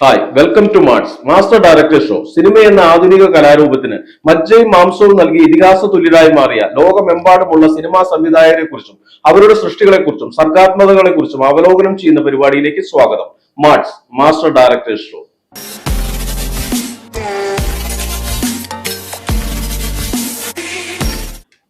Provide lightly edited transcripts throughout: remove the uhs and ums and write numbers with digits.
Hi welcome to master director show. Cinema എന്ന ആധുനിക കലാരൂപത്തിന് മജ്ജയും മാംസവും നൽകി ഇതിഹാസ തുല്യരായി മാറിയ ലോകമെമ്പാടുമുള്ള സിനിമാ സംവിധായകരെ കുറിച്ചും അവരുടെ സൃഷ്ടികളെ കുറിച്ചും സർഗാത്മകതകളെ കുറിച്ചും അവലോകനം ചെയ്യുന്ന പരിപാടിയിലേക്ക് സ്വാഗതം. Master director show.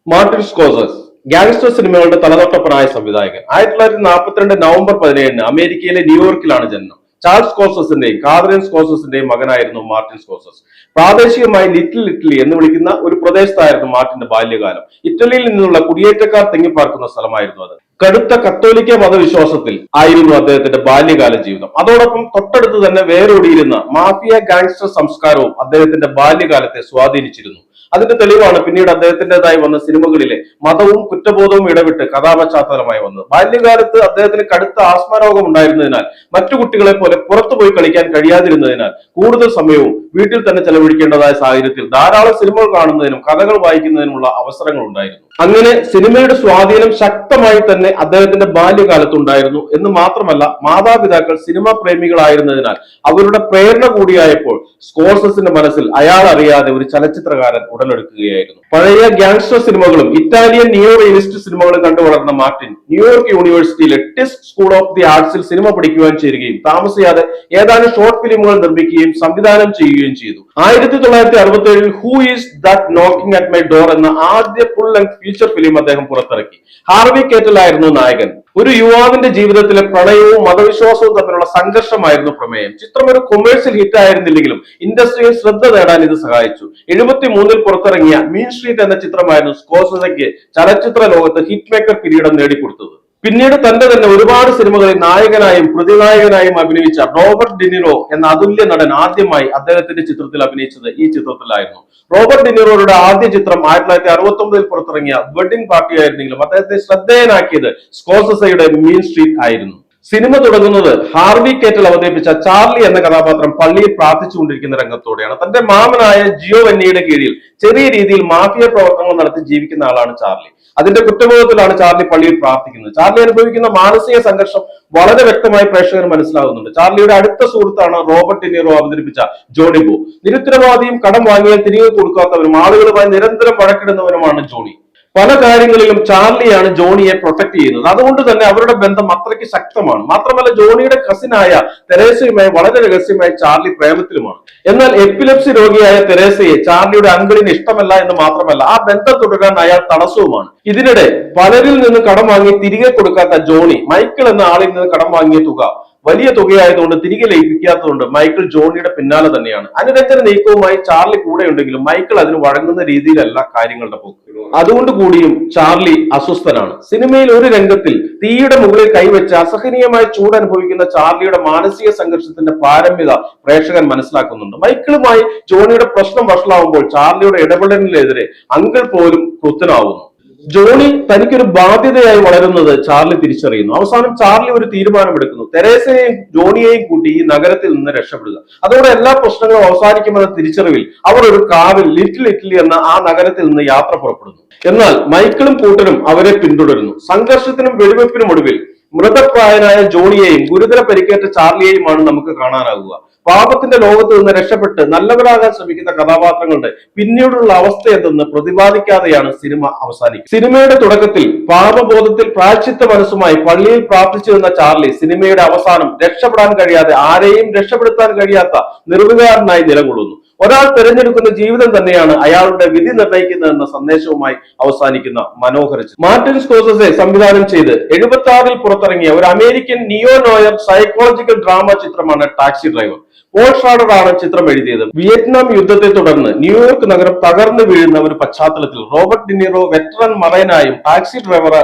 Martin Scorsese gangster സിനിമകളുടെ തലതൊട്ടപ്പനായ സംവിധായകൻ. 1942 നവംബർ 17 അമേരിക്കയിലെ ന്യൂയോർക്കിലാണ് ജനനം. ചാൾസ് സ്കോർസസിന്റെയും കാതറിൻ സ്കോർസസിന്റെയും മകനായിരുന്നു മാർട്ടിൻ സ്കോർസസ്. പ്രാദേശികമായി ലിറ്റിൽ ഇറ്റലി എന്ന് വിളിക്കുന്ന ഒരു പ്രദേശത്തായിരുന്നു മാർട്ടിന്റെ ബാല്യകാലം. ഇറ്റലിയിൽ നിന്നുള്ള കുടിയേറ്റക്കാർ തിങ്ങിപ്പാർക്കുന്ന സ്ഥലമായിരുന്നു അത്. കടുത്ത കത്തോലിക്ക മതവിശ്വാസത്തിൽ ആയിരുന്നു അദ്ദേഹത്തിന്റെ ബാല്യകാല ജീവിതം. അതോടൊപ്പം തൊട്ടടുത്ത് തന്നെ വേരോടിയിരുന്ന മാഫിയ ഗാങ്സ്റ്റർ സംസ്കാരവും അദ്ദേഹത്തിന്റെ ബാല്യകാലത്തെ സ്വാധീനിച്ചിരുന്നു. അതിന്റെ തെളിവാണ് പിന്നീട് അദ്ദേഹത്തിൻ്റെതായി വന്ന സിനിമകളിലെ മതവും കുറ്റബോധവും ഇടവിട്ട് കഥാപശ്ചാത്തലമായി വന്നത്. ബാല്യകാലത്ത് അദ്ദേഹത്തിന് കടുത്ത ആസ്മരോഗം ഉണ്ടായിരുന്നതിനാൽ മറ്റു കുട്ടികളെ പോലെ പുറത്തുപോയി കളിക്കാൻ കഴിയാതിരുന്നതിനാൽ കൂടുതൽ സമയവും വീട്ടിൽ തന്നെ ചെലവഴിക്കേണ്ടതായ സാഹചര്യത്തിൽ ധാരാളം സിനിമകൾ കാണുന്നതിനും കഥകൾ വായിക്കുന്നതിനുമുള്ള അവസരങ്ങൾ ഉണ്ടായിരുന്നു. അങ്ങനെ സിനിമയുടെ സ്വാധീനം ശക്തമായി തന്നെ അദ്ദേഹത്തിന്റെ ബാല്യകാലത്തുണ്ടായിരുന്നു എന്ന് മാത്രമല്ല, മാതാപിതാക്കൾ സിനിമാ പ്രേമികളായിരുന്നതിനാൽ അവരുടെ പ്രേരണ കൂടിയായപ്പോൾ സ്കോർസസിന്റെ മനസ്സിൽ അയാൾ അറിയാതെ ഒരു ചലച്ചിത്രകാരൻ ഉടലെടുക്കുകയായിരുന്നു. പഴയ ഗാങ്സ്റ്റർ സിനിമകളും ഇറ്റാലിയൻ നിയോ റിയലിസ്റ്റ് സിനിമകളും കണ്ടു വളർന്ന മാർട്ടിൻ ന്യൂയോർക്ക് യൂണിവേഴ്സിറ്റിയിലെ ടിസ്ക് സ്കൂൾ ഓഫ് ദി ആർട്സിൽ സിനിമ പഠിക്കുവാൻ ചേരുകയും താമസിയാതെ ഏതാനും ഷോർട്ട് ഫിലിമുകൾ നിർമ്മിക്കുകയും സംവിധാനം ചെയ്യുകയും ചെയ്തു. 1967 who is that knocking at my door എന്ന ആദ്യ ഫുൾ ലെങ്ത് ഫീച്ചർ ഫിലിം അദ്ദേഹം പുറത്തിറക്കി. ഹാർവി കേറ്റൽ ആയിരുന്നു നായകൻ. ഒരു യുവാവിന്റെ ജീവിതത്തിലെ പ്രണയവും മതവിശ്വാസവും തമ്മിലുള്ള സംഘർഷമായിരുന്നു പ്രമേയം. ചിത്രം ഒരു കൊമേഴ്സ്യൽ ഹിറ്റ് ആയിരുന്നില്ലെങ്കിലും ഇൻഡസ്ട്രിയിൽ ശ്രദ്ധ നേടാൻ ഇത് സഹായിച്ചു. 1973 പുറത്തിറങ്ങിയ മീൻ സ്ട്രീറ്റ് എന്ന ചിത്രമായിരുന്നു സ്കോർസെസയ്ക്ക് ചലച്ചിത്ര ലോകത്ത് ഹിറ്റ് മേക്കർ കിരീടം നേടിക്കൊടുത്തത്. പിന്നീട് തന്റെ തന്നെ ഒരുപാട് സിനിമകളിൽ നായകനായും പ്രതിനായകനായും അഭിനയിച്ച റോബർട്ട് ഡിനിറോ എന്ന അതുല്യ നടൻ ആദ്യമായി അദ്ദേഹത്തിന്റെ ചിത്രത്തിൽ അഭിനയിച്ചത് ഈ ചിത്രത്തിലായിരുന്നു. റോബർട്ട് ഡിനിറോയുടെ ആദ്യ ചിത്രം 1969 പുറത്തിറങ്ങിയ വെഡിങ് പാർട്ടി ആയിരുന്നെങ്കിലും അദ്ദേഹത്തെ ശ്രദ്ധേയനാക്കിയത് സ്കോർസെസയുടെ മീൻ സ്ട്രീറ്റ് ആയിരുന്നു. സിനിമ തുടങ്ങുന്നത് ഹാർവി കേറ്റൽ അവതരിപ്പിച്ച ചാർലി എന്ന കഥാപാത്രം പള്ളിയിൽ പ്രാർത്ഥിച്ചുകൊണ്ടിരിക്കുന്ന രംഗത്തോടെയാണ്. തന്റെ മാമനായ ജിയോവന്നിയുടെ കീഴിൽ ചെറിയ രീതിയിൽ മാഫിയ പ്രവർത്തനങ്ങൾ നടത്തി ജീവിക്കുന്ന ആളാണ് ചാർലി. അതിന്റെ കുറ്റബോധത്തിലാണ് ചാർലി പള്ളിയിൽ പ്രാർത്ഥിക്കുന്നത്. ചാർലി അനുഭവിക്കുന്ന മാനസിക സംഘർഷം വളരെ വ്യക്തമായി പ്രേക്ഷകർ മനസ്സിലാകുന്നുണ്ട്. ചാർലിയുടെ അടുത്ത സുഹൃത്താണ് റോബർട്ട് ഡിനിറോ അവതരിപ്പിച്ച ജോണി ബോ. നിരുത്തരവാദിയും കടം വാങ്ങിയാൽ തിരികെ കൊടുക്കാത്തവരും ആളുകളുമായി നിരന്തരം വഴക്കിടുന്നവരുമാണ് ജോണി. പല കാര്യങ്ങളിലും ചാർലിയാണ് ജോണിയെ പ്രൊട്ടക്ട് ചെയ്യുന്നത്. അതുകൊണ്ട് തന്നെ അവരുടെ ബന്ധം അത്രയ്ക്ക് ശക്തമാണ്. മാത്രമല്ല, ജോണിയുടെ കസിനായ തെരേസയുമായി വളരെ രഹസ്യമായി ചാർലി പ്രേമത്തിലുമാണ്. എന്നാൽ എപ്പിലെപ്സി രോഗിയായ തെരേസയെ ചാർലിയുടെ അങ്കിളിന് ഇഷ്ടമല്ല എന്ന് മാത്രമല്ല, ആ ബന്ധം തുടരാൻ അയാൾ തടസ്സവുമാണ്. ഇതിനിടെ പലരിൽ നിന്ന് കടം വാങ്ങി തിരികെ കൊടുക്കാത്ത ജോണി മൈക്കിൾ എന്ന ആളിൽ നിന്ന് കടം വാങ്ങിയ തുക വലിയ തുകയായതുകൊണ്ട് തിരികെ ലയിപ്പിക്കാത്തതുകൊണ്ട് മൈക്കിൾ ജോണിയുടെ പിന്നാലെ തന്നെയാണ്. അനുരഞ്ജന നീക്കവുമായി ചാർലി കൂടെ ഉണ്ടെങ്കിലും മൈക്കിൾ അതിന് വഴങ്ങുന്ന രീതിയിലല്ല കാര്യങ്ങളുടെ പോക്ക്. അതുകൊണ്ട് കൂടിയും ചാർലി അസ്വസ്ഥനാണ്. സിനിമയിൽ ഒരു രംഗത്തിൽ തീയുടെ മുകളിൽ കൈവച്ച് അസഹനീയമായ ചൂട് അനുഭവിക്കുന്ന ചാർലിയുടെ മാനസിക സംഘർഷത്തിന്റെ പാരമ്യത പ്രേക്ഷകൻ മനസ്സിലാക്കുന്നുണ്ട്. മൈക്കിളുമായി ജോണിയുടെ പ്രശ്നം വഷളാവുമ്പോൾ ചാർലിയുടെ ഇടപെടലിനെതിരെ അങ്കിൾ പോലും ക്രുദ്ധനാവുന്നു. ജോണി തനിക്കൊരു ബാധ്യതയായി വളരുന്നത് ചാർലി തിരിച്ചറിയുന്നു. അവസാനം ചാർലി ഒരു തീരുമാനമെടുക്കുന്നു. തെരേസയെയും ജോണിയെയും കൂട്ടി ഈ നഗരത്തിൽ നിന്ന് രക്ഷപ്പെടുക. അതോടെ എല്ലാ പ്രശ്നങ്ങളും അവസാനിക്കുമെന്ന തിരിച്ചറിവിൽ അവർ ഒരു കാറിൽ ലിറ്റിൽ ഇറ്റലി എന്ന ആ നഗരത്തിൽ നിന്ന് യാത്ര പുറപ്പെടുന്നു. എന്നാൽ മൈക്കിളും കൂട്ടരും അവരെ പിന്തുടരുന്നു. സംഘർഷത്തിനും വെടിവെപ്പിനും ഒടുവിൽ മൃതപ്രായനായ ജോണിയെയും ഗുരുതര പരിക്കേറ്റ ചാർലിയെയുമാണ് നമുക്ക് കാണാനാകുക. പാപത്തിന്റെ ലോകത്ത് നിന്ന് രക്ഷപ്പെട്ട് നല്ലവരാകാൻ ശ്രമിക്കുന്ന കഥാപാത്രങ്ങളുടെ പിന്നീടുള്ള അവസ്ഥ എന്തെന്ന് പ്രതിപാദിക്കാതെയാണ് സിനിമ അവസാനിക്കുന്നത്. സിനിമയുടെ തുടക്കത്തിൽ പാപബോധത്തിൽ പ്രായശ്ചിത്ത മനസ്സുമായി പള്ളിയിൽ പ്രാർത്ഥിച്ചു നിന്ന ചാർലി സിനിമയുടെ അവസാനം രക്ഷപ്പെടാൻ കഴിയാതെ ആരെയും രക്ഷപ്പെടുത്താൻ കഴിയാത്ത നിർവികാരനായി നിലകൊള്ളുന്നു. ഒരാൾ തിരഞ്ഞെടുക്കുന്ന ജീവിതം തന്നെയാണ് അയാളുടെ വിധി നിർണ്ണയിക്കുന്നതെന്ന സന്ദേശവുമായി അവസാനിക്കുന്ന മനോഹര ചിത്രം. മാർട്ടിൻ സ്കോർസെസെ സംവിധാനം ചെയ്ത് 1976 പുറത്തിറങ്ങിയ ഒരു അമേരിക്കൻ നിയോ നോയർ സൈക്കോളജിക്കൽ ഡ്രാമ ചിത്രമാണ് ടാക്സി ഡ്രൈവർ. പോൾ ഷാഡർ ആണ് ചിത്രം എഴുതിയത്. വിയറ്റ്നാം യുദ്ധത്തെ തുടർന്ന് ന്യൂയോർക്ക് നഗരം തകർന്നു വീഴുന്ന ഒരു പശ്ചാത്തലത്തിൽ റോബർട്ട് ഡിനിറോ വെറ്ററൻ മറൈനായും ടാക്സി ഡ്രൈവർ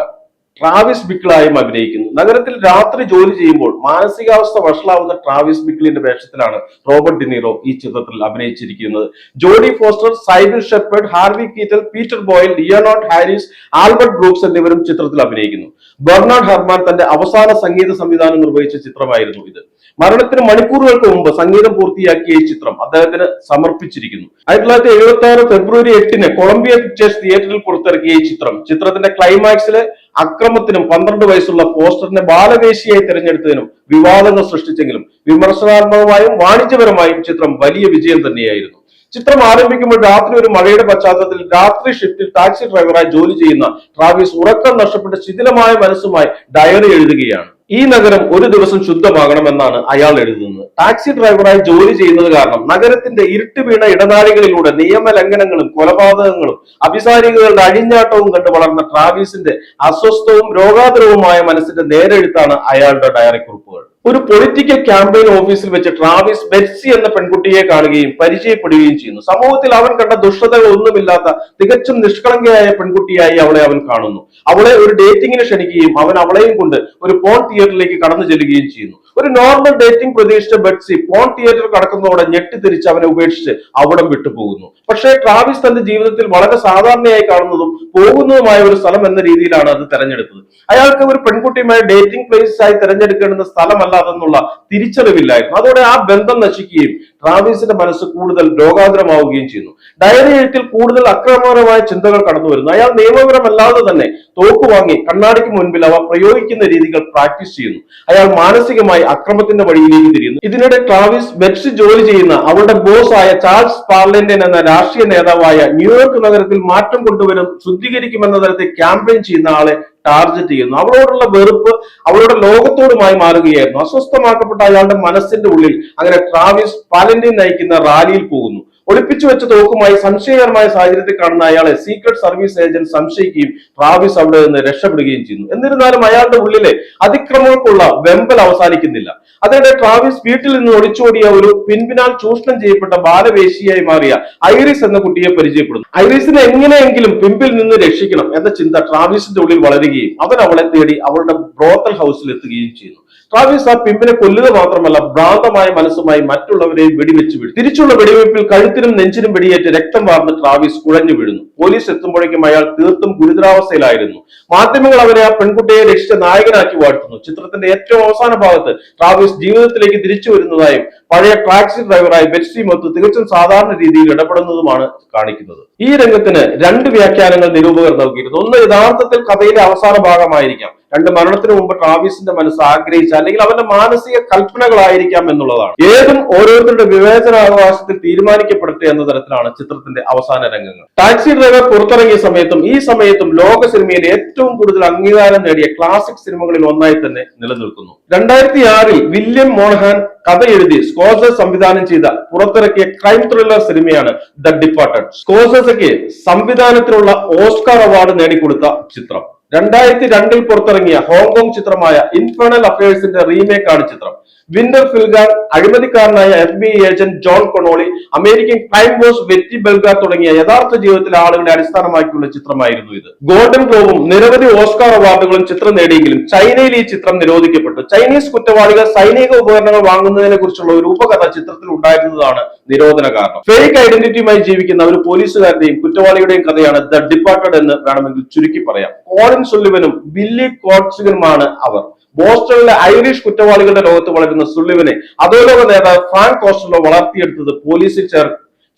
ട്രാവിസ് ബിക്കിളായും അഭിനയിക്കുന്നു. നഗരത്തിൽ രാത്രി ജോലി ചെയ്യുമ്പോൾ മാനസികാവസ്ഥ വഷളാവുന്ന ട്രാവിസ് ബിക്കിളിന്റെ വേഷത്തിലാണ് റോബർട്ട് ഡിനിറോ ഈ ചിത്രത്തിൽ അഭിനയിച്ചിരിക്കുന്നത്. Jodie Foster, Cybill Shepherd, Harvey Keitel, Peter Boyle, Leonard Harris, Albert Brooks എന്നിവരും ചിത്രത്തിൽ അഭിനയിക്കുന്നു. ബെർണാഡ് ഹെർമാൻ തന്റെ അവസാന സംഗീത സംവിധാനം നിർവഹിച്ച ചിത്രമായിരുന്നു ഇത്. മരണത്തിന് മണിക്കൂറുകൾക്ക് മുമ്പ് സംഗീതം പൂർത്തിയാക്കിയ ഈ ചിത്രം അദ്ദേഹത്തിന് സമർപ്പിച്ചിരിക്കുന്നു. 1976 ഫെബ്രുവരി 8-ന് കൊളംബിയ പിക്ചേഴ്സ് തിയേറ്ററിൽ പുറത്തിറക്കിയ ഈ ചിത്രത്തിന്റെ ക്ലൈമാക്സിലെ അക്രമത്തിനും 12 വയസ്സുള്ള പോസ്റ്ററിനെ ബാലവേശിയായി തിരഞ്ഞെടുത്തതിനും വിവാദങ്ങൾ സൃഷ്ടിച്ചെങ്കിലും വിമർശനാത്മകമായും വാണിജ്യപരമായും ചിത്രം വലിയ വിജയം തന്നെയായിരുന്നു. ചിത്രം ആരംഭിക്കുമ്പോൾ രാത്രി ഒരു മഴയുടെ പശ്ചാത്തലത്തിൽ രാത്രി ഷിഫ്റ്റിൽ ടാക്സി ഡ്രൈവറായി ജോലി ചെയ്യുന്ന ട്രാവിസ് ഉറക്കം നഷ്ടപ്പെട്ട ശിഥിലമായ മനസ്സുമായി ഡയറി എഴുതുകയാണ്. ഈ നഗരം ഒരു ദിവസം ശുദ്ധമാകണമെന്നാണ് അയാൾ എഴുതുന്നത്. ടാക്സി ഡ്രൈവറായി ജോലി ചെയ്യുന്നത് കാരണം നഗരത്തിന്റെ ഇരുട്ട് വീണ ഇടനാഴികളിലൂടെ നിയമലംഘനങ്ങളും കൊലപാതകങ്ങളും അഭിസാരികളുടെ അഴിഞ്ഞാട്ടവും കണ്ട് വളർന്ന ട്രാവിസിന്റെ അസ്വസ്ഥവും രോഗാതുരവുമായ മനസ്സിന്റെ നേരെഴുത്താണ് അയാളുടെ ഡയറി കുറിപ്പുകൾ. ഒരു പൊളിറ്റിക്കൽ ക്യാമ്പയിൻ ഓഫീസിൽ വെച്ച് ട്രാവിസ് ബെറ്റ്സി എന്ന പെൺകുട്ടിയെ കാണുകയും പരിചയപ്പെടുകയും ചെയ്യുന്നു. സമൂഹത്തിൽ അവൻ കണ്ട ദുഷ്ടതകൾ ഒന്നുമില്ലാത്ത തികച്ചും നിഷ്കളങ്കയായ പെൺകുട്ടിയായി അവൻ കാണുന്നു. അവളെ ഒരു ഡേറ്റിംഗിന് ക്ഷണിക്കുകയും അവൻ അവളെയും കൊണ്ട് ഒരു പോൺ തിയേറ്ററിലേക്ക് കടന്നു ചെല്ലുകയും ചെയ്യുന്നു. ഒരു നോർമൽ ഡേറ്റിംഗ് പ്രതീക്ഷിച്ച ബെറ്റ്സി പോൺ തിയേറ്റർ കടക്കുന്നതോടെ ഞെട്ടിത്തിരിച്ച് അവനെ ഉപേക്ഷിച്ച് അവിടം വിട്ടുപോകുന്നു. പക്ഷേ ട്രാവിസ് തന്റെ ജീവിതത്തിൽ വളരെ സാധാരണയായി കാണുന്നതും പോകുന്നതുമായ ഒരു സ്ഥലം എന്ന രീതിയിലാണ് അത് തെരഞ്ഞെടുത്തത്. അയാൾക്ക് ഒരു പെൺകുട്ടിയുമായി ഡേറ്റിംഗ് പ്ലേസ് ആയി തിരഞ്ഞെടുക്കേണ്ടുന്ന സ്ഥലമല്ല അതെന്നുള്ള തിരിച്ചറിവില്ലായിരുന്നു. അതോടെ ആ ബന്ധം നശിക്കുകയും ട്രാവിസിന്റെ മനസ്സ് കൂടുതൽ രോഗാതുരമാവുകയും ചെയ്യുന്നു. ഡയറി എഴുത്തിൽ കൂടുതൽ അക്രമപരമായ ചിന്തകൾ കടന്നു വരുന്നു. അയാൾ നിയമപരമല്ലാതെ തന്നെ തോക്ക് വാങ്ങി കണ്ണാടിക്ക് മുൻപിൽ അവ പ്രയോഗിക്കുന്ന രീതികൾ പ്രാക്ടീസ് ചെയ്യുന്നു. അയാൾ മാനസികമായി അക്രമത്തിന്റെ വഴിയിലേക്ക് തിരിയുന്നു. ഇതിനിടെ ട്രാവിസ് ബെറ്റ്സി ജോലി ചെയ്യുന്ന അവളുടെ ബോസ് ആയ ചാൾസ് പാർലന്റൻ എന്ന രാഷ്ട്രീയ നേതാവായ ന്യൂയോർക്ക് നഗരത്തിൽ മാറ്റം കൊണ്ടുവരും ശുദ്ധീകരിക്കുമെന്ന തരത്തിൽ ക്യാമ്പയിൻ ചെയ്യുന്ന ആളെ ടാർഗറ്റ് ചെയ്യുന്നു. അവളോടുള്ള വെറുപ്പ് അവളുടെ ലോകത്തോടുമായി മാറുകയായിരുന്നു. അസ്വസ്ഥമാക്കപ്പെട്ട അയാളുടെ മനസ്സിന്റെ ഉള്ളിൽ അങ്ങനെ ട്രാവിസ് പാലന്റൈൻ നയിക്കുന്ന റാലിയിൽ പോകുന്നു. ഒളിപ്പിച്ചു വെച്ച തോക്കുമായി സംശയകരമായ സാഹചര്യത്തിൽ കാണുന്ന അയാളെ സീക്രട്ട് സർവീസ് ഏജന്റ് സംശയിക്കുകയും ട്രാവിസ് അവിടെ നിന്ന് രക്ഷപ്പെടുകയും ചെയ്യുന്നു. എന്നിരുന്നാലും അയാളുടെ ഉള്ളിലെ അതിക്രമങ്ങൾക്കുള്ള വെമ്പൽ അവസാനിക്കുന്നില്ല. അതിനിടെ ട്രാവിസ് വീട്ടിൽ നിന്ന് ഒളിച്ചോടിയ ഒരു പിൻപിനാൽ ചൂഷണം ചെയ്യപ്പെട്ട ബാലവേശിയായി മാറിയ ഐറിസ് എന്ന കുട്ടിയെ പരിചയപ്പെടുന്നു. ഐറിസിനെ എങ്ങനെയെങ്കിലും പിമ്പിൽ നിന്ന് രക്ഷിക്കണം എന്ന ചിന്ത ട്രാവിസിന്റെ ഉള്ളിൽ വളരുകയും അവൻ അവളെ തേടി അവളുടെ ബ്രോത്തൽ ഹൗസിൽ എത്തുകയും ചെയ്യുന്നു. ട്രാവിസ് ആ പിമ്പിനെ കൊല്ലുക മാത്രമല്ല ഭ്രാന്തമായ മനസ്സുമായി മറ്റുള്ളവരെയും വെടിവെച്ച് വീഴും. തിരിച്ചുള്ള വെടിവെപ്പിൽ കഴുത്തിനും നെഞ്ചിനും വെടിയേറ്റ് രക്തം വാർന്ന് ട്രാവിസ് കുഴഞ്ഞു വീഴുന്നു. പോലീസ് എത്തുമ്പോഴേക്കും അയാൾ തീർത്തും ഗുരുതരാവസ്ഥയിലായിരുന്നു. മാധ്യമങ്ങൾ അവനെ ആ പെൺകുട്ടിയെ രക്ഷിച്ച നായകനാക്കി വാഴ്ത്തുന്നു. ചിത്രത്തിന്റെ ഏറ്റവും അവസാന ഭാഗത്ത് ട്രാവിസ് ജീവിതത്തിലേക്ക് തിരിച്ചു വരുന്നതായും പഴയ ടാക്സി ഡ്രൈവറായി ബെറ്റ്സിയുമൊത്ത് തികച്ചും സാധാരണ രീതിയിൽ ഇടപെടുന്നതുമാണ് കാണിക്കുന്നത്. ഈ രംഗത്തിന് രണ്ട് വ്യാഖ്യാനങ്ങൾ നിരൂപകർ നൽകിയിരുന്നു. ഒന്ന് യഥാർത്ഥത്തിൽ കഥയിലെ അവസാന ഭാഗമായിരിക്കാം. രണ്ട് മരണത്തിന് മുമ്പ് ട്രാവിസിന്റെ മനസ്സ് ആഗ്രഹിച്ച അല്ലെങ്കിൽ അവന്റെ മാനസിക കൽപ്പനകളായിരിക്കാം എന്നുള്ളതാണ്. ഏതും ഓരോരുത്തരുടെ വിവേചനാവകാശത്തിൽ തീരുമാനിക്കപ്പെടട്ടെ എന്ന തരത്തിലാണ് ചിത്രത്തിന്റെ അവസാന രംഗങ്ങൾ. ടാക്സി ഡ്രൈവർ പുറത്തിറങ്ങിയ സമയത്തും ഈ സമയത്തും ലോക സിനിമയിൽ ഏറ്റവും കൂടുതൽ അംഗീകാരം നേടിയ ക്ലാസിക് സിനിമകളിൽ ഒന്നായി തന്നെ നിലനിൽക്കുന്നു. 2006 വില്യം മോണഹാൻ കഥ എഴുതി സ്കോർസെസ് സംവിധാനം ചെയ്ത പുറത്തിറക്കിയ ക്രൈം ത്രില്ലർ സിനിമയാണ് ദ ഡിപ്പാർട്ടഡ്. സ്കോർസെസയ്ക്ക് സംവിധാനത്തിനുള്ള ഓസ്കാർ അവാർഡ് നേടിക്കൊടുത്ത ചിത്രം. 2002 പുറത്തിറങ്ങിയ ഹോങ്കോങ് ചിത്രമായ ഇൻഫേണൽ അഫയേഴ്സിന്റെ റീമേക്ക് ആണ് ചിത്രം. വിന്റർ ഫിൽഗാർ, അഴിമതിക്കാരനായ FBI agent John Connolly, American crime boss Whitey Bulger തുടങ്ങിയ യഥാർത്ഥ ജീവിതത്തിലെ ആളുകളെ അടിസ്ഥാനമാക്കിയുള്ള ചിത്രമായിരുന്നു ഇത്. ഗോൾഡൻ ഗ്ലോബും നിരവധി ഓസ്കാർ അവാർഡുകളും ചിത്രം നേടിയെങ്കിലും ചൈനയിൽ ഈ ചിത്രം നിരോധിക്കപ്പെട്ടു. ചൈനീസ് കുറ്റവാളികൾ സൈനിക ഉപകരണങ്ങൾ വാങ്ങുന്നതിനെ കുറിച്ചുള്ള ഒരു ഉപകഥ ചിത്രത്തിൽ ഉണ്ടായിരുന്നതാണ് നിരോധന കാരണം. ഫേക്ക് ഐഡന്റിറ്റിയുമായി ജീവിക്കുന്ന ഒരു പോലീസുകാരന്റെയും കുറ്റവാളിയുടെയും കഥയാണ് ദ ഡിപ്പാർട്ടഡ് എന്ന് വേണമെങ്കിൽ ചുരുക്കി പറയാം. കോളിൻ സുള്ളിവനും ബില്ലി കോട്സിഗനുമാണ് അവർ. ബോസ്റ്റണിലെ ഐറിഷ് കുറ്റവാളികളുടെ ലോകത്ത് വളരുന്ന സുള്ളിവനെ അധോലോക നേതാവ് ഫ്രാങ്ക് കോസ്റ്റലോ വളർത്തിയെടുത്തത് പോലീസിൽ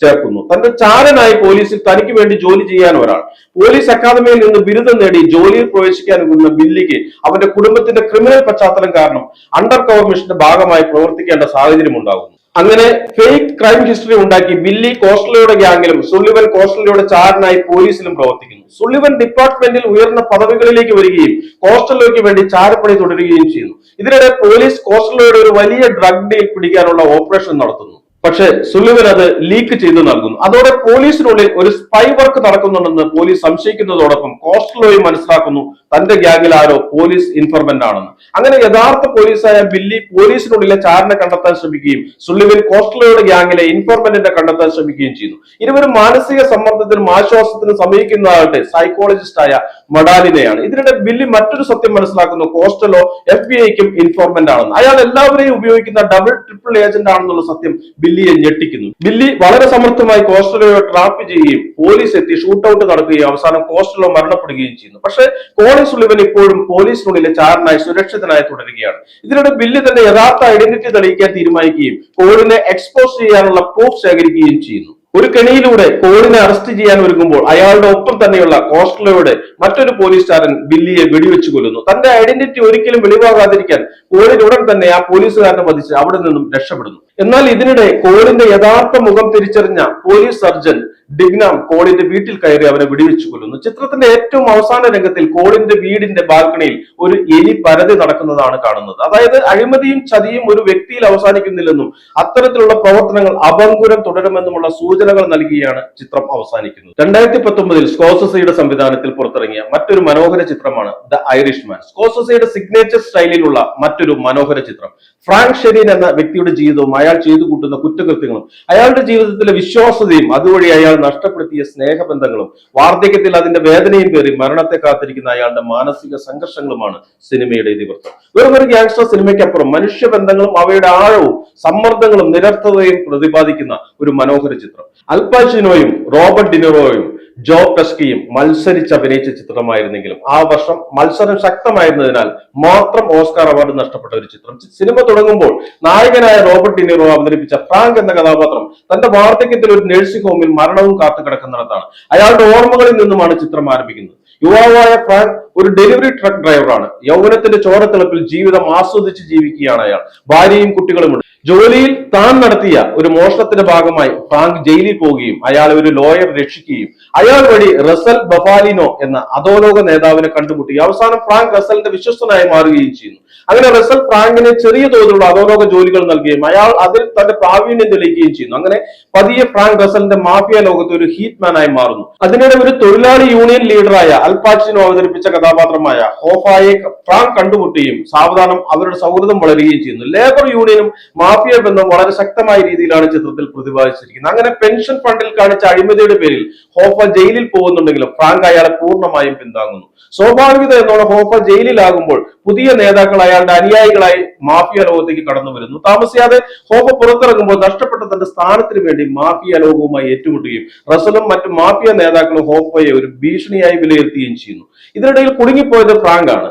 ചേർക്കുന്നു. തന്റെ ചാരനായി പോലീസിൽ തനിക്ക് വേണ്ടി ജോലി ചെയ്യാൻ ഒരാൾ. പോലീസ് അക്കാദമിയിൽ നിന്ന് ബിരുദം നേടി ജോലിയിൽ പ്രവേശിക്കാൻ ഒരുങ്ങുന്ന ബില്ലിക്ക് അവന്റെ കുടുംബത്തിന്റെ ക്രിമിനൽ പശ്ചാത്തലം കാരണം അണ്ടർ കവർ മിഷന്റെ ഭാഗമായി പ്രവർത്തിക്കേണ്ട സാഹചര്യം ഉണ്ടാകുന്നു. അങ്ങനെ ഫേക്ക് ക്രൈം ഹിസ്റ്ററി ഉണ്ടാക്കി ബില്ലി കോസ്റ്റലയുടെ ഗ്യാങ്ങിലും സുള്ളിവൻ കോസ്റ്റലയുടെ ചാരനായി പോലീസിലും പ്രവർത്തിക്കുന്നു. സുള്ളിവൻ ഡിപ്പാർട്ട്മെന്റിൽ ഉയർന്ന പദവികളിലേക്ക് വരികയും കോസ്റ്റലോയ്ക്ക് വേണ്ടി ചാരപ്പണി തുടരുകയും ചെയ്യുന്നു. ഇതിനിടെ പോലീസ് കോസ്റ്റലോയുടെ ഒരു വലിയ ഡ്രഗ് ഡീൽ പിടിക്കാനുള്ള ഓപ്പറേഷൻ നടത്തുന്നു. പക്ഷെ സുള്ളിവൻ അത് ലീക്ക് ചെയ്തു നൽകുന്നു. അതോടെ പോലീസിനുള്ളിൽ ഒരു സ്പൈ വർക്ക് നടക്കുന്നുണ്ടെന്ന് പോലീസ് സംശയിക്കുന്നതോടൊപ്പം കോസ്റ്റലോയും മനസ്സിലാക്കുന്നു തന്റെ ഗ്യാങ്ങിൽ ആരോ പോലീസ് ഇൻഫർമന്റ് ആണെന്ന്. അങ്ങനെ യഥാർത്ഥ പോലീസായ ബില്ലി പോലീസിനുള്ളിലെ ചാരനെ കണ്ടെത്താൻ ശ്രമിക്കുകയും സുള്ളിവൻ കോസ്റ്റലോയുടെ ഗ്യാങ്ങിലെ ഇൻഫോർമന്റിനെ കണ്ടെത്താൻ ശ്രമിക്കുകയും ചെയ്യുന്നു. ഇരുവരും മാനസിക സമ്മർദ്ദത്തിനും ആശ്വാസത്തിനും സമീപിക്കുന്നതാകട്ടെ സൈക്കോളജിസ്റ്റ് ആയ മഡാലിനെയാണ്. ഇതിനിടെ ബില്ലി മറ്റൊരു സത്യം മനസ്സിലാക്കുന്നു. കോസ്റ്റലോ FBI-ക്കും ഇൻഫോർമന്റ് ആണെന്ന്. അയാൾ എല്ലാവരെയും ഉപയോഗിക്കുന്ന ഡബിൾ ട്രിപ്പിൾ ഏജന്റ് ആണെന്നുള്ള സത്യം ബില്ലി ബില്ലിയെ ഞെട്ടിക്കുന്നു. ബില്ലി വളരെ സമർത്ഥമായി കോസ്റ്റലോയെ ട്രാപ്പ് ചെയ്യുകയും പോലീസ് എത്തി ഷൂട്ടൌട്ട് നടക്കുകയും അവസാനം കോസ്റ്റലോ മരണപ്പെടുകയും ചെയ്യുന്നു. പക്ഷേ കോളിൻ സുളിവൻ ഇപ്പോഴും പോലീസിനുള്ളിലെ ചാരനായി സുരക്ഷിതനായി തുടരുകയാണ്. ഇതിനിടെ ബില്ലി തന്റെ യഥാർത്ഥ ഐഡന്റിറ്റി തെളിയിക്കാൻ തീരുമാനിക്കുകയും കോളിനെ എക്സ്പോസ് ചെയ്യാനുള്ള പ്രൂഫ് ശേഖരിക്കുകയും ചെയ്യുന്നു. ഒരു കെണിയിലൂടെ കോളിനെ അറസ്റ്റ് ചെയ്യാൻ ഒരുങ്ങുമ്പോൾ അയാളുടെ ഒപ്പം തന്നെയുള്ള കോസ്റ്റലോയുടെ മറ്റൊരു പോലീസുകാരൻ ബില്ലിയെ വെടിവെച്ച് കൊല്ലുന്നു. തന്റെ ഐഡന്റിറ്റി ഒരിക്കലും വെളിവാകാതിരിക്കാൻ കോളിൻ ഉടൻ തന്നെ ആ പോലീസുകാരനെ വധിച്ച് അവിടെ നിന്നും രക്ഷപ്പെടുന്നു. എന്നാൽ ഇതിനിടെ കോളിന്റെ യഥാർത്ഥ മുഖം തിരിച്ചറിഞ്ഞ പോലീസ് സർജൻ ഡിഗ്നാം കോളിന്റെ വീട്ടിൽ കയറി അവരെ വെടിവെച്ചു കൊല്ലുന്നു. ചിത്രത്തിന്റെ ഏറ്റവും അവസാന രംഗത്തിൽ കോളിന്റെ വീടിന്റെ ബാൽക്കണിയിൽ ഒരു എലി പരതി നടക്കുന്നതാണ് കാണുന്നത്. അതായത് അഴിമതിയും ചതിയും ഒരു വ്യക്തിയിൽ അവസാനിക്കുന്നില്ലെന്നും അത്തരത്തിലുള്ള പ്രവർത്തനങ്ങൾ അഭംഗുരം തുടരുമെന്നുമുള്ള സൂചനകൾ നൽകിയാണ് ചിത്രം അവസാനിക്കുന്നത്. 2019 സ്കോർസെസിയുടെ സംവിധാനത്തിൽ പുറത്തിറങ്ങിയ മറ്റൊരു മനോഹര ചിത്രമാണ് ദ ഐറിഷ് മാൻ. സ്കോർസെസിയുടെ സിഗ്നേച്ചർ സ്റ്റൈലിലുള്ള മറ്റൊരു മനോഹര ചിത്രം. ഫ്രാങ്ക് ഷെരീൻ എന്ന വ്യക്തിയുടെ ജീവിതവും അയാൾ ചെയ്തു കൂട്ടുന്ന കുറ്റകൃത്യങ്ങളും അയാളുടെ ജീവിതത്തിലെ വിശ്വാസ്യതയും അതുവഴി അയാൾ നഷ്ടപ്പെടുത്തിയ സ്നേഹബന്ധങ്ങളും വാർദ്ധക്യത്തിൽ അതിന്റെ വേദനയും പേറി മരണത്തെ കാത്തിരിക്കുന്ന അയാളുടെ മാനസിക സംഘർഷങ്ങളുമാണ് സിനിമയുടെ ഇതിവൃത്തം. വെറും ഒരു ഗ്യാങ്സ്റ്റർ സിനിമയ്ക്കപ്പുറം മനുഷ്യബന്ധങ്ങളും അവയുടെ ആഴവും സമ്മർദ്ദങ്ങളും നിരർത്ഥതയും പ്രതിപാദിക്കുന്ന ഒരു മനോഹര ചിത്രം. അൽ പാച്ചിനോയും റോബർട്ട് ഡിനിറോയും ജോ പെസ്കിയും മത്സരിച്ച് അഭിനയിച്ച ചിത്രമായിരുന്നെങ്കിലും ആ വർഷം മത്സരം ശക്തമായിരുന്നതിനാൽ മാത്രം ഓസ്കാർ അവാർഡ് നഷ്ടപ്പെട്ട ഒരു ചിത്രം. സിനിമ തുടങ്ങുമ്പോൾ നായകനായ റോബർട്ട് ഡിനിറോ അവതരിപ്പിച്ച ഫ്രാങ്ക് എന്ന കഥാപാത്രം തന്റെ വാർദ്ധക്യത്തിൽ ഒരു നഴ്സിംഗ് ഹോമിൽ മരണവും കാത്തു കിടക്കുന്നിടത്താണ്. അയാളുടെ ഓർമ്മകളിൽ നിന്നുമാണ് ചിത്രം ആരംഭിക്കുന്നത്. യുവാവായ ഫ്രാങ്ക് ഒരു ഡെലിവറി ട്രക്ക് ഡ്രൈവറാണ്. യൗവനത്തിന്റെ ചോരത്തിളപ്പിൽ ജീവിതം ആസ്വദിച്ച് ജീവിക്കുകയാണ് അയാൾ. ഭാര്യയും കുട്ടികളുമുണ്ട്. ജോലിയിൽ താൻ നടത്തിയ ഒരു മോഷണത്തിന്റെ ഭാഗമായി ഫ്രാങ്ക് ജയിലിൽ പോവുകയും അയാളെ ഒരു ലോയർ രക്ഷിക്കുകയും അയാൾ വഴി റസൽ ബഫാലിനോ എന്ന അധോലോക നേതാവിനെ കണ്ടുമുട്ടി അവസാനം ഫ്രാങ്ക് റസലിന്റെ വിശ്വസ്തനായി മാറുകയും ചെയ്യുന്നു. അങ്ങനെ റസൽ ഫ്രാങ്കിന് ചെറിയ തോതിലുള്ള അധോലോക ജോലികൾ നൽകുകയും അയാൾ അതിൽ തന്റെ പ്രാവീണ്യം തെളിയിക്കുകയും ചെയ്യുന്നു. അങ്ങനെ പതിയെ ഫ്രാങ്ക് റസലിന്റെ മാഫിയ ലോകത്ത് ഒരു ഹീറ്റ്മാൻ ആയി മാറുന്നു. അതിനിടെ ഒരു തൊഴിലാളി യൂണിയൻ ലീഡറായ അൽ പാച്ചിനോ അവതരിപ്പിച്ച കഥാപാത്രമായ ഹോഫായെ ഫ്രാങ്ക് കണ്ടുമുട്ടുകയും സാവധാനം അവരുടെ സൗഹൃദം വളരുകയും ചെയ്യുന്നു. ലേബർ യൂണിയനും മാഫിയ ബന്ധം വളരെ ശക്തമായ രീതിയിലാണ് ചിത്രത്തിൽ പ്രതിപാദിച്ചിരിക്കുന്നത്. അങ്ങനെ പെൻഷൻ ഫണ്ടിൽ കാണിച്ച അഴിമതിയുടെ പേരിൽ ഹോഫ ജയിലിൽ പോകുന്നുണ്ടെങ്കിലും ഫ്രാങ്ക് അയാളെ പൂർണ്ണമായും പിന്താങ്ങുന്നു. സ്വാഭാവികത എന്നോണം ഹോഫ ജയിലിലാകുമ്പോൾ പുതിയ നേതാക്കൾ അയാളുടെ അനുയായികളായി മാഫിയ ലോകത്തേക്ക് കടന്നു വരുന്നു. താമസിയാതെ ഹോഫ പുറത്തിറങ്ങുമ്പോൾ നഷ്ടപ്പെട്ട തന്റെ സ്ഥാനത്തിന് വേണ്ടി മാഫിയ ലോകവുമായി ഏറ്റുമുട്ടുകയും റസലും മറ്റു മാഫിയ നേതാക്കളും ഹോഫയെ ഒരു ഭീഷണിയായി വിലയിരുത്തുകയും ചെയ്യുന്നു. ഇതിനിടയിൽ കുടുങ്ങിപ്പോയത് ഫ്രാങ്ക് ആണ്.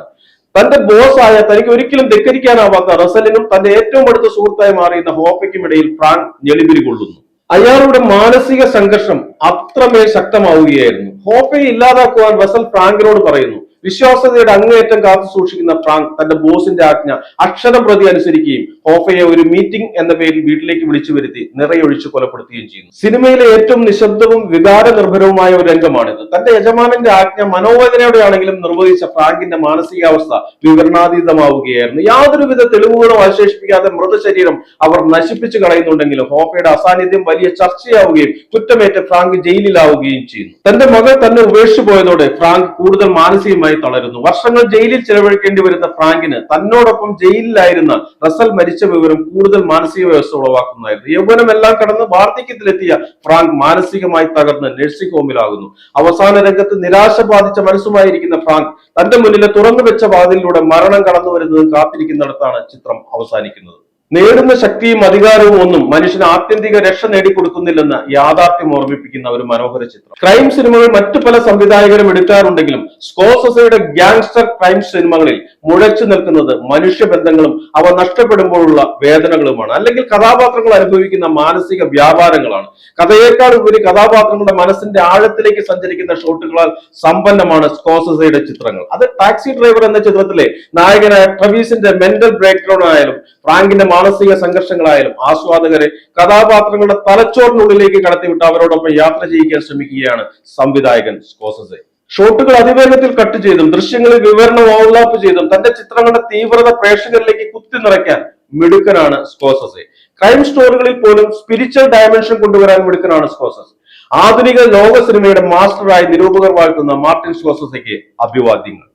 തന്റെ ബോസ് ആയ തനിക്ക് ഒരിക്കലും ധിക്കരിക്കാനാവാത്ത റസലിനും തന്റെ ഏറ്റവും അടുത്ത സുഹൃത്തായി മാറിയുന്ന ഹോഫയ്ക്കും ഇടയിൽ ഫ്രാങ്ക് ഞെളിപിരി കൊള്ളുന്നു. അയാളുടെ മാനസിക സംഘർഷം അത്രമേൽ ശക്തമാവുകയായിരുന്നു. ഹോഫയെ ഇല്ലാതാക്കുവാൻ റസൽ ഫ്രാങ്കിനോട് പറയുന്നു. വിശ്വാസ്യതയുടെ അങ്ങേയറ്റം കാത്തു സൂക്ഷിക്കുന്ന ഫ്രാങ്ക് തന്റെ ബോസിന്റെ ആജ്ഞ അക്ഷരം പ്രതി അനുസരിക്കുകയും ഹോഫയെ ഒരു മീറ്റിംഗ് എന്ന പേരിൽ വീട്ടിലേക്ക് വിളിച്ചു വരുത്തി നിറയൊഴിച്ച് കൊലപ്പെടുത്തുകയും ചെയ്യുന്നു. സിനിമയിലെ ഏറ്റവും നിശബ്ദവും വികാര നിർഭരവുമായ ഒരു രംഗമാണിത്. തന്റെ യജമാനന്റെ ആജ്ഞ മനോവേദനയോടെയാണെങ്കിലും നിർവഹിച്ച ഫ്രാങ്കിന്റെ മാനസികാവസ്ഥ വിവരണാതീതമാവുകയായിരുന്നു. യാതൊരുവിധ തെളിവുകളും അവശേഷിപ്പിക്കാതെ മൃതശരീരം അവർ നശിപ്പിച്ചു കളയുന്നുണ്ടെങ്കിലും ഹോഫയുടെ അസാന്നിധ്യം വലിയ ചർച്ചയാവുകയും കുറ്റമേറ്റ ഫ്രാങ്ക് ജയിലിലാവുകയും ചെയ്യുന്നു. തന്റെ മകൾ തന്നെ ഉപേക്ഷിച്ചു പോയതോടെ ഫ്രാങ്ക് കൂടുതൽ മാനസികമായി തളരുന്നു. വർഷങ്ങൾ ജയിലിൽ ചെലവഴിക്കേണ്ടി വരുന്ന ഫ്രാങ്കിന് തന്നോടൊപ്പം ജയിലിലായിരുന്ന റസൽ മരിച്ച വിവരം കൂടുതൽ മാനസിക വ്യവസ്ഥ ഉളവാക്കുന്നതായിരുന്നു. യൗവനമെല്ലാം കടന്ന് വാർദ്ധക്യത്തിലെത്തിയ ഫ്രാങ്ക് മാനസികമായി തകർന്ന് നഴ്സിംഗ് ഹോമിലാകുന്നു. അവസാന രംഗത്ത് നിരാശ ബാധിച്ച മനസ്സുമായിരിക്കുന്ന ഫ്രാങ്ക് തന്റെ മുന്നിലെ തുറന്നു വെച്ച വാതിലിലൂടെ മരണം കടന്നു വരുന്നതും കാത്തിരിക്കുന്നിടത്താണ് ചിത്രം അവസാനിക്കുന്നത്. നേടുന്ന ശക്തിയും അധികാരവും ഒന്നും മനുഷ്യന് ആത്യന്തിക രക്ഷ നേടിക്കൊടുക്കുന്നില്ലെന്ന് യാഥാർത്ഥ്യം ഓർമ്മിപ്പിക്കുന്ന ഒരു മനോഹര ചിത്രം. ക്രൈം സിനിമകൾ മറ്റു പല സംവിധായകരും എടുക്കാറുണ്ടെങ്കിലും സ്കോർസെസിയുടെ ഗ്യാങ്സ്റ്റർ ക്രൈം സിനിമകളിൽ മുഴച്ചു നിൽക്കുന്നത് മനുഷ്യബന്ധങ്ങളും അവ നഷ്ടപ്പെടുമ്പോഴുള്ള വേദനകളുമാണ്, അല്ലെങ്കിൽ കഥാപാത്രങ്ങൾ അനുഭവിക്കുന്ന മാനസിക വ്യാപാരങ്ങളാണ്. കഥയേക്കാൾ ഉപരി കഥാപാത്രങ്ങളുടെ മനസ്സിന്റെ ആഴത്തിലേക്ക് സഞ്ചരിക്കുന്ന ഷോട്ടുകളാൽ സമ്പന്നമാണ് സ്കോർസെസിയുടെ ചിത്രങ്ങൾ. അത് ടാക്സി ഡ്രൈവർ എന്ന ചിത്രത്തിലെ നായകനായ ട്രവീസിന്റെ മെന്റൽ ബ്രേക്ക് ഡൗൺ ആയാലും ഫ്രാങ്കിന്റെ മാനസിക സംഘർഷങ്ങളായാലും ആസ്വാദകരെ കഥാപാത്രങ്ങളുടെ തലച്ചോറിനുള്ളിലേക്ക് കടത്തിവിട്ട് അവരോടൊപ്പം യാത്ര ചെയ്യിക്കാൻ ശ്രമിക്കുകയാണ് സംവിധായകൻ സ്കോർസെസി. ഷോട്ടുകൾ അതിവേഗത്തിൽ കട്ട് ചെയ്തും ദൃശ്യങ്ങളിൽ വിവരണം ഓവർലാപ്പ് ചെയ്തും തന്റെ ചിത്രങ്ങളുടെ തീവ്രത പ്രേക്ഷകരിലേക്ക് കുത്തി നിറയ്ക്കാൻ മിടുക്കനാണ് സ്കോർസെസി. ക്രൈം സ്റ്റോറികളിൽ പോലും സ്പിരിച്വൽ ഡയമെൻഷൻ കൊണ്ടുവരാൻ മിടുക്കനാണ് സ്കോർസെസി. ആധുനിക ലോക സിനിമയുടെ മാസ്റ്ററായി നിരൂപകർ വാഴ്ത്തുന്ന മാർട്ടിൻ സ്കോർസെസിക്ക് അഭിവാദ്യങ്ങൾ.